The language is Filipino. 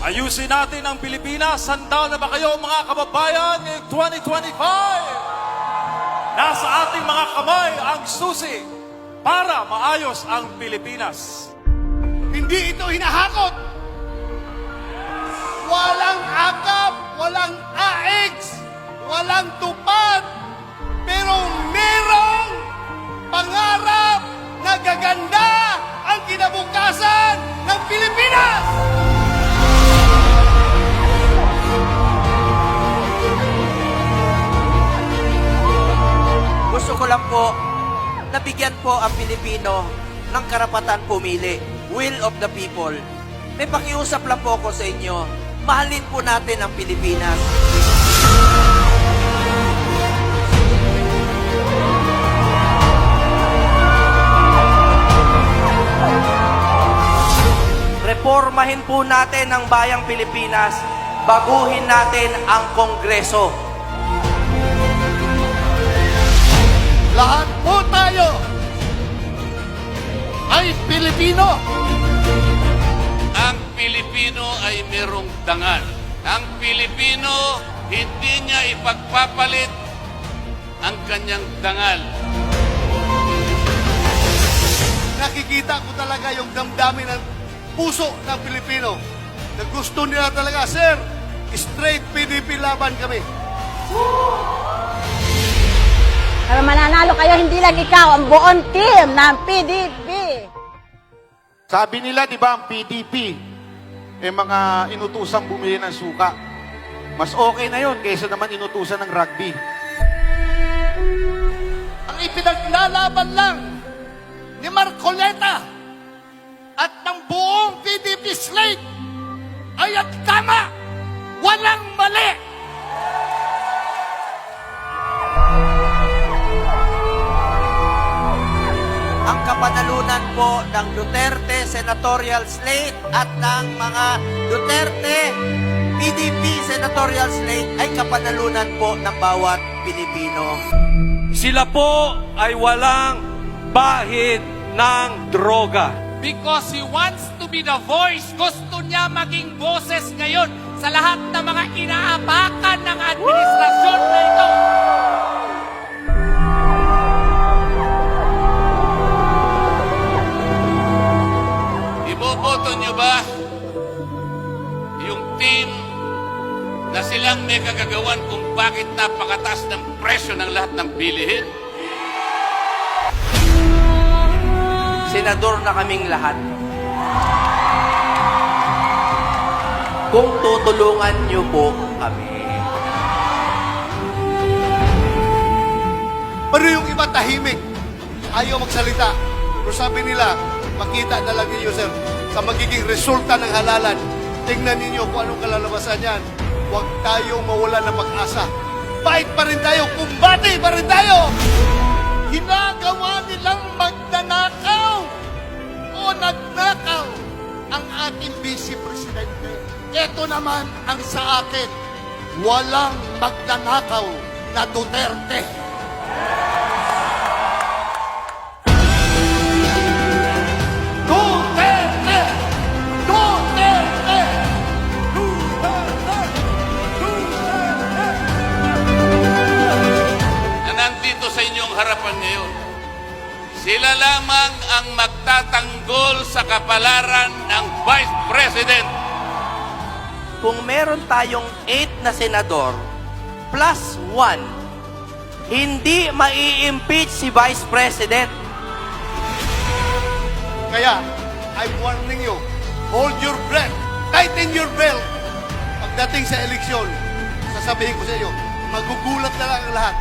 Ayusin natin ang Pilipinas. Handa na ba kayo mga kababayan ngayong 2025? Nasa ating mga kamay ang susi para maayos ang Pilipinas. Hindi ito hinahakot. Walang akap, walang AX, walang tupad. Pero merong pangarap na gaganda ang kinabukasan ng Pilipinas! Gusto ko lang po, nabigyan po ang Pilipino ng karapatan pumili. Will of the people. May pakiusap lang po ako sa inyo. Mahalin po natin ang Pilipinas. Reformahin po natin ang bayang Pilipinas. Baguhin natin ang Kongreso. Lahat po tayo ay Pilipino. Ang Pilipino ay merong dangal. Ang Pilipino, hindi niya ipagpapalit ang kanyang dangal. Nakikita ko talaga yung damdamin ng puso ng Pilipino na gusto nila talaga, sir, straight PDP laban kami. Para mananalo kayo, hindi lang ikaw, ang buong team ng PDP. Sabi nila, di ba, ang PDP, mga inutusang bumili ng suka. Mas okay na yon kaysa naman inutusan ng rugby. Ang ipinaglalaban lang ni Marcoleta at ng buong PDP slate ay ang tama, walang mali. Ang kapanalunan po ng Duterte Senatorial Slate at ng mga Duterte PDP Senatorial Slate ay kapanalunan po ng bawat Pilipino. Sila po ay walang bahid ng droga. Because he wants to be the voice. Gusto niya maging boses ngayon sa lahat ng mga inaapakan ng administrasyon na ito. Iboboto niyo ba yung team na silang may kagagawan kung bakit napakataas ng presyo ng lahat ng bilihin? Senador na kaming lahat. Kung tutulungan niyo po kami. Pero yung iba tahimik, ayaw magsalita. Pero sabi nila, makita na lang ninyo, sir, sa magiging resulta ng halalan. Tingnan ninyo kung anong kalalabasan yan. Huwag tayong mawala ng pag-asa. Fight pa rin tayo, kumbati pa rin tayo! Ginagawa nilang magnanakaw o nagnakaw ang ating Vice Presidente. Ito naman ang sa akin, walang magnanakaw na Duterte. Duterte! Duterte! Na nandito sa inyong harapan ngayon, sila lamang ang magtatanggol sa kapalaran ng Vice President. Kung meron tayong 8 na senador plus 1, hindi mai-impeach si Vice President. Kaya, I'm warning you, hold your breath, tighten your belt. Pagdating sa eleksyon, sasabihin ko sa iyo, magugulat na lang ang lahat.